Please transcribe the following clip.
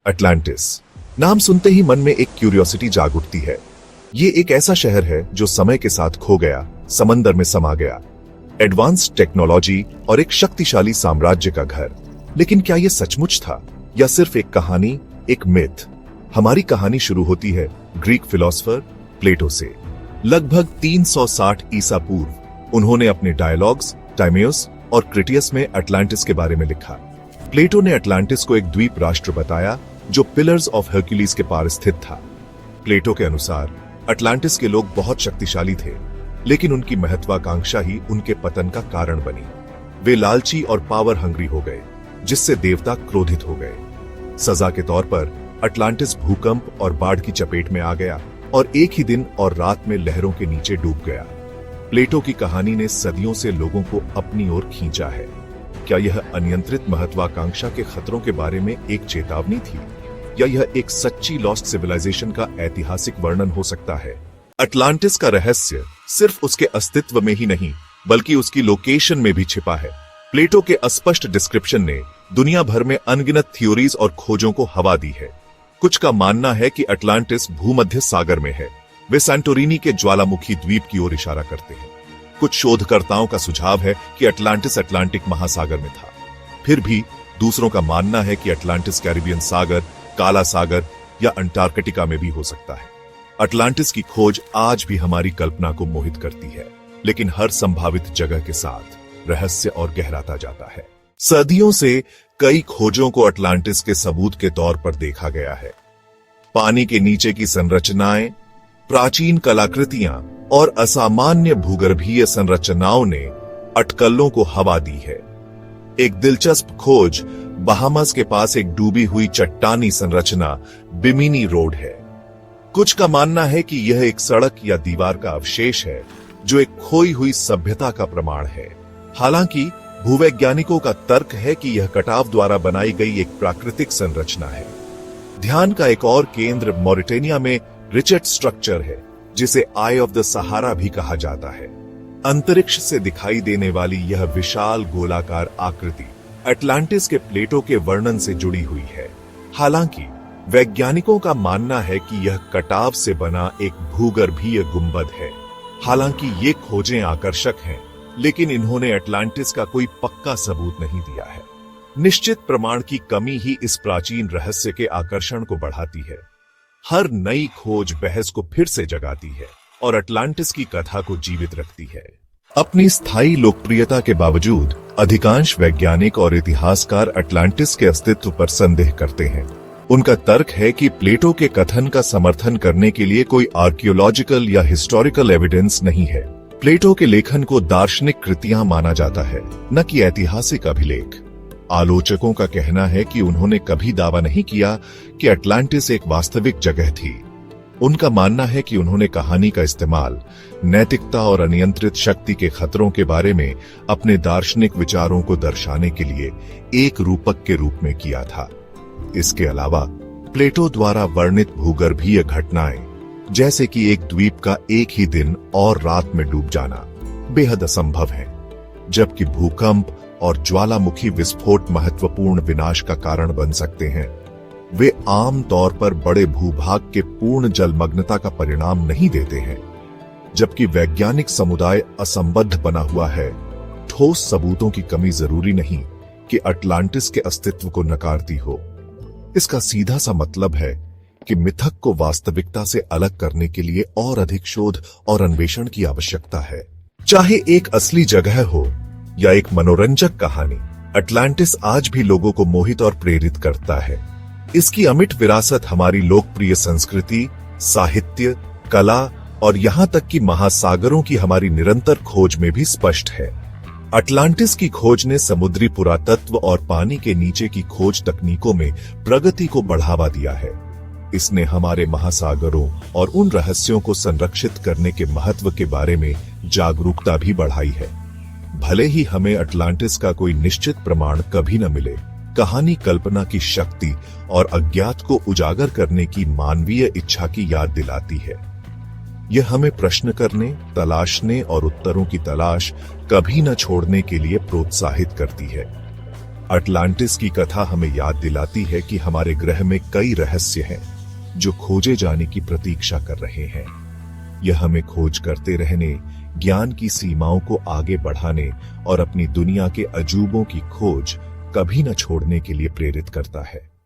Atlantis नाम सुनते ही मन में एक क्यूरियोसिटी जाग उठती है। ये एक ऐसा शहर है जो समय के साथ खो गया, समंदर में समा गया। एडवांस्ड टेक्नोलॉजी और एक शक्तिशाली साम्राज्य का घर। लेकिन क्या यह सचमुच था या सिर्फ एक कहानी, एक मिथ? हमारी कहानी शुरू होती है ग्रीक फिलोसोफर प्लेटो से। लगभग 360 ईसा पूर्व उन्होंने अपने डायलॉग्स टाइमेउस और क्रिटियस में अटलांटिस के बारे में लिखा। प्लेटो ने अटलांटिस को एक द्वीप राष्ट्र बताया जो पिलर्स ऑफ हरक्यूलिस के पार स्थित था। प्लेटो के अनुसार अटलांटिस के लोग बहुत शक्तिशाली थे, लेकिन उनकी महत्वाकांक्षा ही उनके पतन का कारण बनी। वे लालची और पावर हंग्री हो गए, जिससे देवता क्रोधित हो गए। सजा के तौर पर अटलांटिस भूकंप और बाढ़ की चपेट में आ गया और एक ही दिन और रात में लहरों के नीचे डूब गया। प्लेटो की कहानी ने सदियों से लोगों को अपनी ओर खींचा है। क्या यह अनियंत्रित महत्वाकांक्षा के खतरों के बारे में एक चेतावनी थी, या यह एक सच्ची लॉस्ट सिविलाइजेशन का ऐतिहासिक वर्णन हो सकता है? अटलांटिस का रहस्य सिर्फ उसके अस्तित्व में ही नहीं, बल्कि उसकी लोकेशन में भी छिपा है। प्लेटो के अस्पष्ट डिस्क्रिप्शन ने दुनिया भर में अनगिनत थ्योरीज और खोजों को हवा दी है। कुछ का मानना है कि अटलांटिस भूमध्य सागर में है। वे सैंटोरिनी के ज्वालामुखी द्वीप की ओर इशारा करते हैं। कुछ शोधकर्ताओं का सुझाव है कि अटलांटिस अटलांटिक महासागर में था। फिर भी दूसरों का मानना है कि अटलांटिस कैरिबियन सागर, काला सागर या अंटार्कटिका में भी हो सकता है। अटलांटिस की खोज आज भी हमारी कल्पना को मोहित करती है, लेकिन हर संभावित जगह के साथ रहस्य और गहराता जाता है। सदियों से कई खोजों को अटलांटिस के सबूत के तौर पर देखा गया है। पानी के नीचे की संरचनाएं, प्राचीन कलाकृतियां और असामान्य भूगर्भीय संरचनाओं ने अटकलों को हवा दी है। एक दिलचस्प खोज बहामास के पास एक डूबी हुई चट्टानी संरचना बिमिनी रोड है। कुछ का मानना है कि यह एक सड़क या दीवार का अवशेष है, जो एक खोई हुई सभ्यता का प्रमाण है। हालांकि भूवैज्ञानिकों का तर्क है कि यह कटाव द्वारा बनाई गई एक प्राकृतिक संरचना है। ध्यान का एक और केंद्र मॉरिटेनिया में रिचर्ड स्ट्रक्चर है, जिसे आई ऑफ द सहारा भी कहा जाता है। अंतरिक्ष से दिखाई देने वाली यह विशाल गोलाकार आकृति अटलांटिस के प्लेटो के वर्णन से जुड़ी हुई है। हालांकि वैज्ञानिकों का मानना है कि यह कटाव से बना एक भूगर्भीय गुंबद है। हालांकि ये खोजें आकर्षक हैं, लेकिन इन्होंने अटलांटिस का कोई पक्का सबूत नहीं दिया है। निश्चित प्रमाण की कमी ही इस प्राचीन रहस्य के आकर्षण को बढ़ाती है। हर नई खोज बहस को फिर से जगाती है और अटलांटिस की कथा को जीवित रखती है। अपनी स्थायी लोकप्रियता के बावजूद अधिकांश वैज्ञानिक और इतिहासकार अटलांटिस के अस्तित्व पर संदेह करते हैं। उनका तर्क है कि प्लेटो के कथन का समर्थन करने के लिए कोई आर्कियोलॉजिकल या हिस्टोरिकल एविडेंस नहीं है। प्लेटो के लेखन को दार्शनिक कृतियां माना जाता है, न कि ऐतिहासिक अभिलेख। आलोचकों का कहना है कि उन्होंने कभी दावा नहीं किया कि अटलांटिस एक वास्तविक जगह थी। उनका मानना है कि उन्होंने कहानी का इस्तेमाल नैतिकता और अनियंत्रित शक्ति के खतरों के बारे में अपने दार्शनिक विचारों को दर्शाने के लिए एक रूपक के रूप में किया था। इसके अलावा प्लेटो द्वारा वर्णित भूगर्भीय घटनाएं, जैसे कि एक द्वीप का एक ही दिन और रात में डूब जाना, बेहद असंभव है, जबकि भूकंप और ज्वालामुखी विस्फोट महत्वपूर्ण विनाश का कारण बन सकते हैं। वे आम तौर पर बड़े भूभाग के पूर्ण जलमग्नता का परिणाम नहीं देते हैं। जबकि वैज्ञानिक समुदाय असंबद्ध बना हुआ है, ठोस सबूतों की कमी जरूरी नहीं कि अटलांटिस के अस्तित्व को नकारती हो। इसका सीधा सा मतलब है कि मिथक को वास्तविकता से अलग करने के लिए और अधिक शोध और अन्वेषण की आवश्यकता है। चाहे एक असली जगह हो या एक मनोरंजक कहानी, अटलांटिस आज भी लोगों को मोहित और प्रेरित करता है। इसकी अमिट विरासत हमारी लोकप्रिय संस्कृति, साहित्य, कला और यहाँ तक कि महासागरों की हमारी निरंतर खोज में भी स्पष्ट है। अटलांटिस की खोज ने समुद्री पुरातत्व और पानी के नीचे की खोज तकनीकों में प्रगति को बढ़ावा दिया है। इसने हमारे महासागरों और उन रहस्यों को संरक्षित करने के महत्व के बारे में जागरूकता भी बढ़ाई है। भले ही हमें अटलांटिस का कोई निश्चित प्रमाण कभी न मिले, कहानी कल्पना की शक्ति और अज्ञात को उजागर करने की मानवीय इच्छा की याद दिलाती है। यह हमें प्रश्न करने, तलाशने और उत्तरों की तलाश कभी न छोड़ने के लिए प्रोत्साहित करती है। अटलांटिस की कथा हमें याद दिलाती है कि हमारे ग्रह में कई रहस्य हैं जो खोजे जाने की प्रतीक्षा कर रहे हैं। यह हमें खोज करते रहने, ज्ञान की सीमाओं को आगे बढ़ाने और अपनी दुनिया के अजूबों की खोज कभी न छोड़ने के लिए प्रेरित करता है।